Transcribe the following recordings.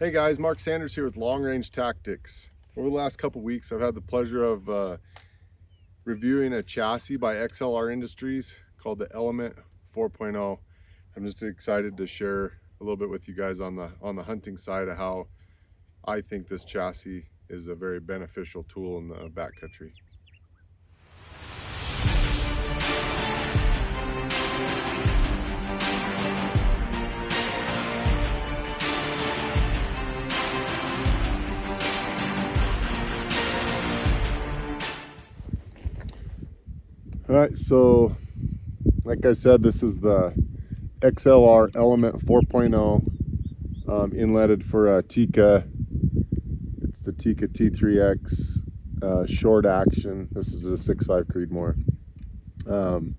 Hey guys, Mark Sanders here with Long Range Tactics. Over the last couple weeks, I've had the pleasure of reviewing a chassis by XLR Industries called the Element 4.0. I'm just excited to share a little bit with you guys on the hunting side of how I think this chassis is a very beneficial tool in the backcountry. All right, so like I said, this is the XLR Element 4.0 inletted for a Tikka. It's the Tikka T3X short action. This is a 6.5 Creedmoor.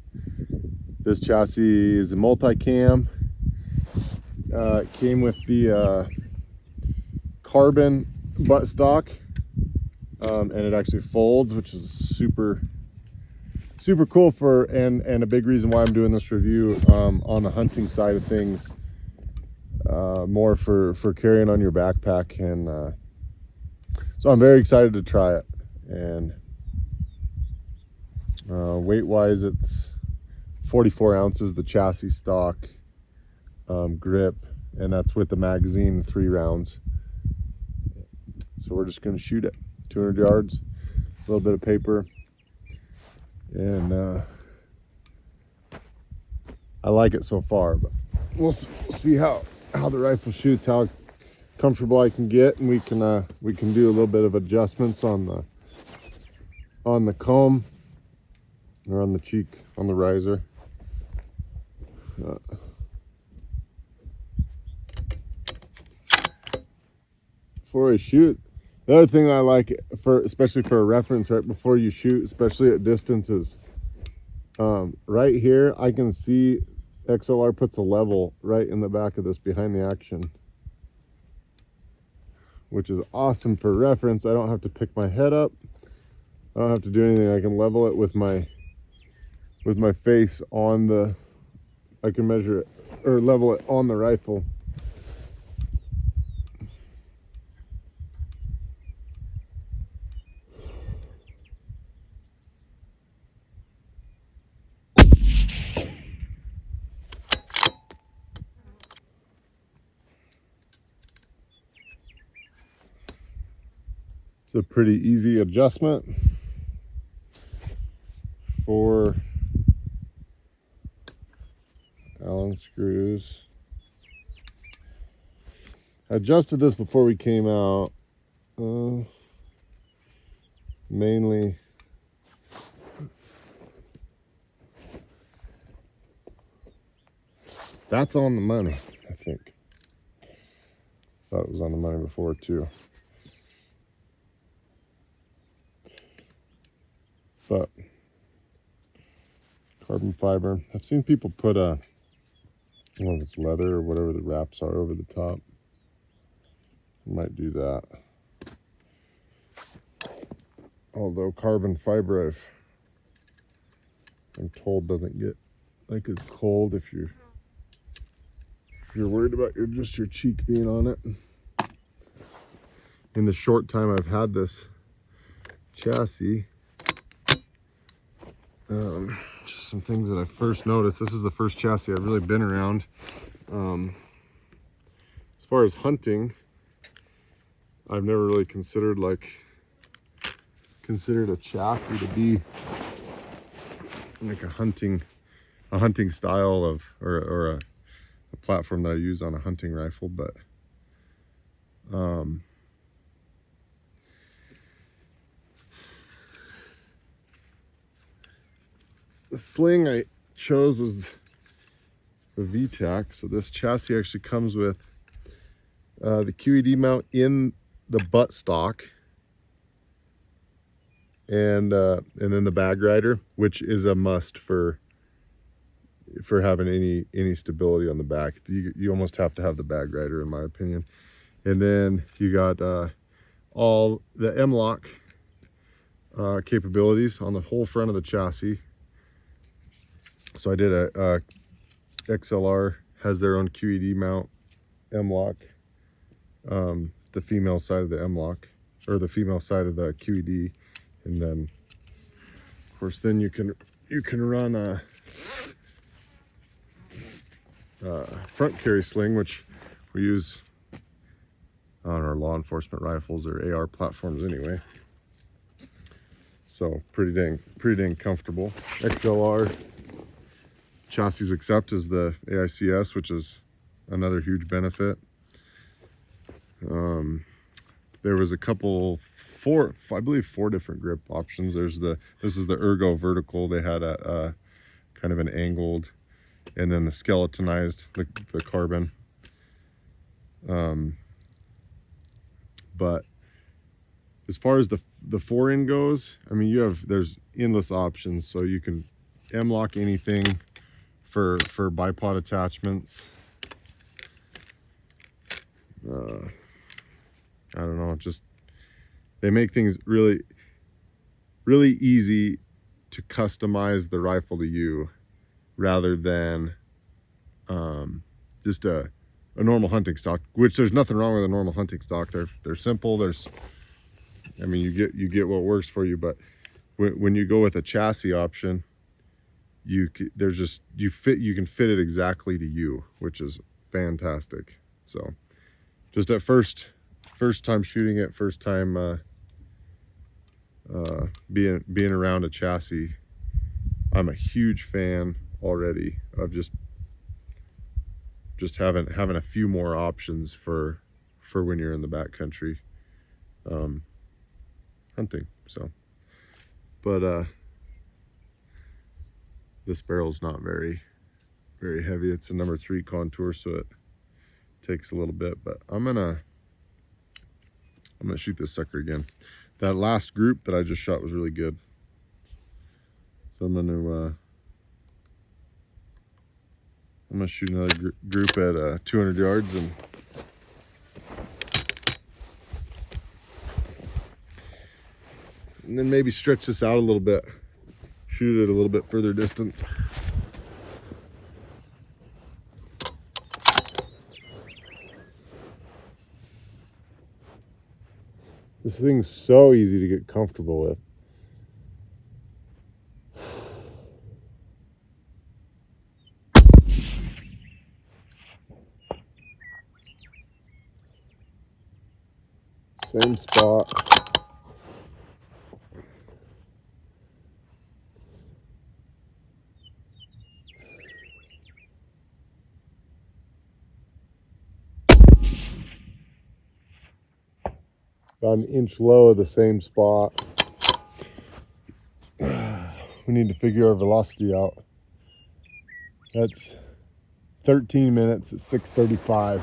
This chassis is a multi-cam. It came with the carbon buttstock, and it actually folds, which is super cool for, and a big reason why I'm doing this review on the hunting side of things, more for carrying on your backpack. And so I'm very excited to try it. And weight wise, it's 44 ounces, the chassis stock, grip, and that's with the magazine, 3 rounds. So we're just going to shoot it 200 yards, a little bit of paper. And I like it so far, but we'll see how the rifle shoots, how comfortable I can get, and we can do a little bit of adjustments on the comb, or on the cheek, on the riser. Before I shoot, the other thing I like, especially for a reference right before you shoot, especially at distances, right here I can see XLR puts a level right in the back of this behind the action, which is awesome for reference. I don't have to pick my head up. I don't have to do anything. I can level it with my face on the, I can measure it or level it on the rifle. It's a pretty easy adjustment for Allen screws. I adjusted this before we came out, mainly that's on the money, I think. Thought it was on the money before too. But carbon fiber. I've seen people put I don't know if it's leather or whatever the wraps are over the top. I might do that. Although carbon fiber, I'm told, doesn't get like as cold if you're worried about just your cheek being on it. In the short time I've had this chassis, just some things that I first noticed. This is the first chassis I've really been around. As far as hunting, I've never really considered a chassis to be like a hunting style of, or a platform that I use on a hunting rifle, but the sling I chose was the VTAC. So this chassis actually comes with the QED mount in the buttstock, and then the bag rider, which is a must for having any stability on the back. You almost have to have the bag rider, in my opinion. And then you got all the M-lock capabilities on the whole front of the chassis. So I did a XLR has their own QED mount M-lock the female side of the M-lock, or the female side of the QED, and then of course then you can run a front carry sling, which we use on our law enforcement rifles or AR platforms anyway. So pretty dang comfortable. XLR chassis accept is the AICS, which is another huge benefit. There was a couple, I believe four different grip options. This is the Ergo vertical. They had a kind of an angled, and then the skeletonized, the carbon. But as far as the fore-end goes, I mean, there's endless options. So you can M-lock anything for bipod attachments. I don't know, just they make things really easy to customize the rifle to you, rather than just a normal hunting stock, which there's nothing wrong with a normal hunting stock. They're simple. I mean, you get what works for you, but when you go with a chassis option, you can fit it exactly to you, which is fantastic. So just at first time shooting it, first time being around a chassis, I'm a huge fan already of just having a few more options for when you're in the backcountry hunting. So, but this barrel's not very heavy. It's a number 3 contour, so it takes a little bit, but I'm gonna shoot this sucker again. That last group that I just shot was really good, so I'm gonna shoot another group at 200 yards and then maybe stretch this out a little bit, shoot it a little bit further distance. This thing's so easy to get comfortable with. Same spot. About an inch low of the same spot. We need to figure our velocity out. That's 13 minutes at 6:35.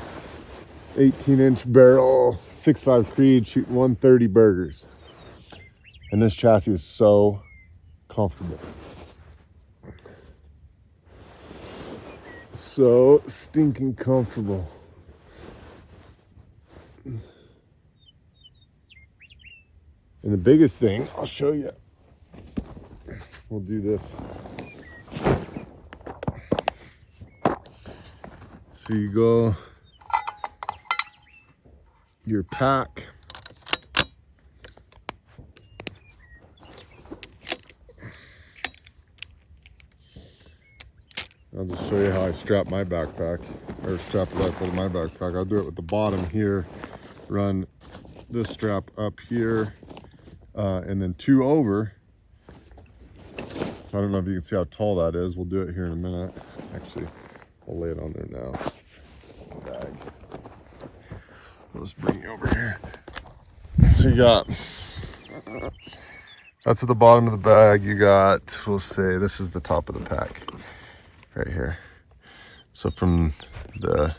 18-inch barrel, 6.5 Creed, shooting 130 burgers. And this chassis is so comfortable. So stinking comfortable. And the biggest thing, I'll show you. We'll do this. So you go, your pack. I'll just show you how I strap my backpack, or strap the rifle to my backpack. I'll do it with the bottom here, run this strap up here, and then 2 over. So I don't know if you can see how tall that is. We'll do it here in a minute. Actually, I'll lay it on there now. Bag. I'll just bring you over here. So you got, that's at the bottom of the bag. You got, we'll say this is the top of the pack right here. So from the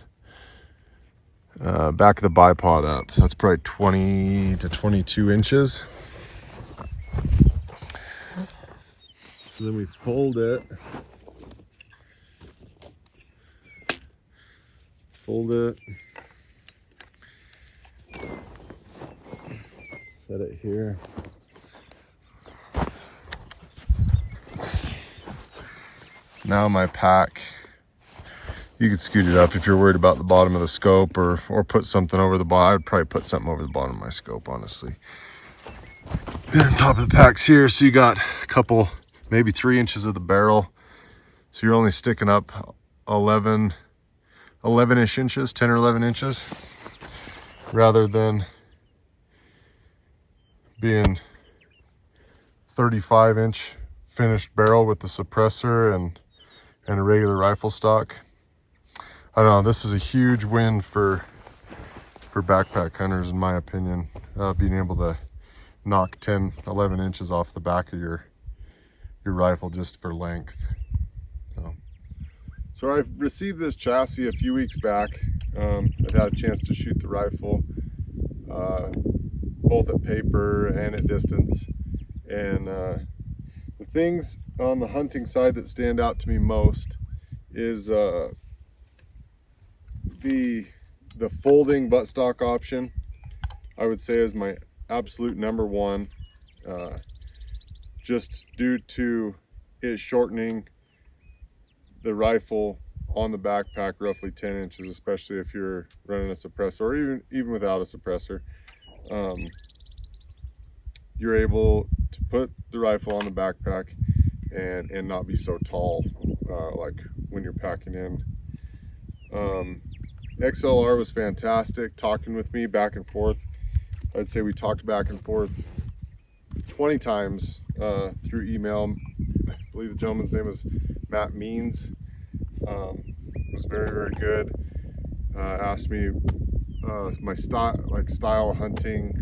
back of the bipod up, that's probably 20 to 22 inches. So then we fold it. Set it here. Now my pack, you could scoot it up if you're worried about the bottom of the scope, or put something over the bottom. I'd probably put something over the bottom of my scope, honestly. And top of the pack's here, so you got a couple, maybe 3 inches of the barrel. So you're only sticking up 11-ish inches, 10 or 11 inches, rather than being 35-inch finished barrel with the suppressor and a regular rifle stock. I don't know, this is a huge win for backpack hunters, in my opinion, being able to knock 10-11 inches off the back of your rifle just for length. So I received this chassis a few weeks back. I've had a chance to shoot the rifle both at paper and at distance, and the things on the hunting side that stand out to me most is the folding buttstock option. I would say is my absolute number one, just due to it shortening the rifle on the backpack roughly 10 inches, especially if you're running a suppressor, or even without a suppressor. You're able to put the rifle on the backpack and not be so tall, like when you're packing in. XLR was fantastic, talking with me back and forth. I'd say we talked back and forth 20 times through email. I believe the gentleman's name was Matt Means. Was very, very good. Asked me my style of hunting.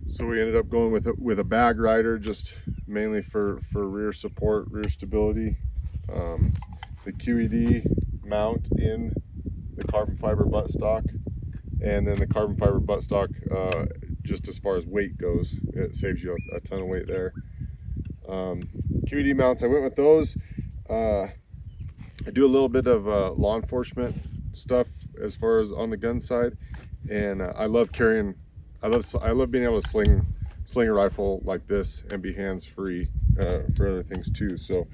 So we ended up going with a bag rider, just mainly for rear support, rear stability. The QED mount in the carbon fiber buttstock, and then the carbon fiber buttstock, just as far as weight goes, it saves you a ton of weight there. QED mounts, I went with those. I do a little bit of law enforcement stuff as far as on the gun side, and I love carrying. I love being able to sling a rifle like this and be hands free for other things too. So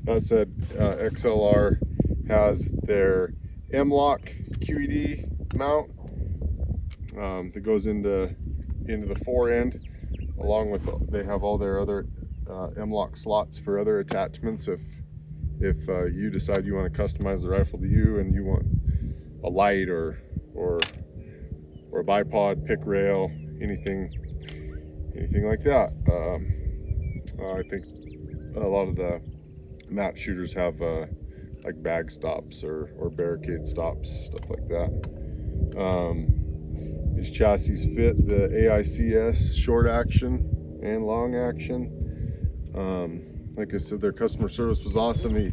that said, XLR has their M-Lock QED mount that goes into the fore end, along with they have all their other M-Lock slots for other attachments if you decide you want to customize the rifle to you and you want a light or a bipod, pick rail, anything like that. I think a lot of the map shooters have like bag stops or barricade stops, stuff like that. These chassis fit the AICS short action and long action. Like I said, their customer service was awesome. They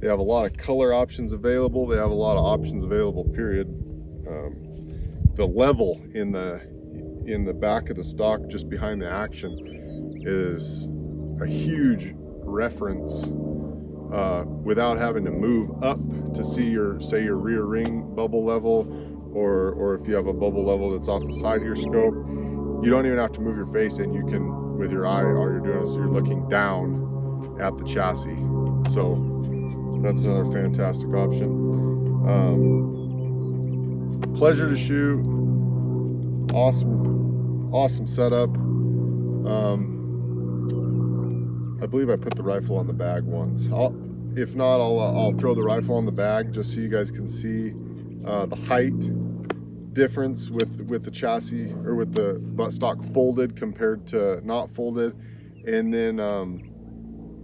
have a lot of color options available. They have a lot of options available, period. The level in the back of the stock, just behind the action, is a huge reference without having to move up to see your rear ring bubble level, or if you have a bubble level that's off the side of your scope. You don't even have to move your face in. You can, with your eye, all you're doing is you're looking down at the chassis. So that's another fantastic option. Pleasure to shoot. Awesome setup. I believe I put the rifle on the bag once. If not, I'll throw the rifle on the bag just so you guys can see the height difference with the chassis, or with the buttstock folded compared to not folded. And then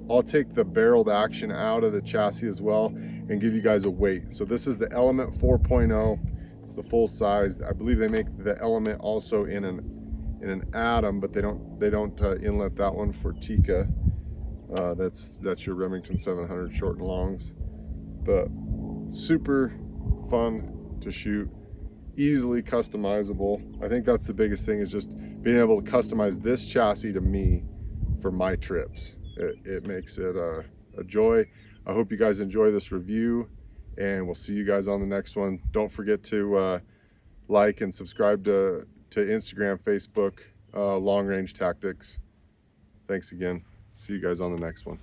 I'll take the barreled action out of the chassis as well and give you guys a weight. So this is the Element 4.0. It's the full size. I believe they make the Element also in an Atom, but they don't inlet that one for Tikka. That's your Remington 700 short and longs. But super fun to shoot, easily customizable. I think that's the biggest thing, is just being able to customize this chassis to me for my trips. It makes it a joy. I hope you guys enjoy this review, and we'll see you guys on the next one. Don't forget to like and subscribe to Instagram, Facebook, Long Range Tactics. Thanks again. See you guys on the next one.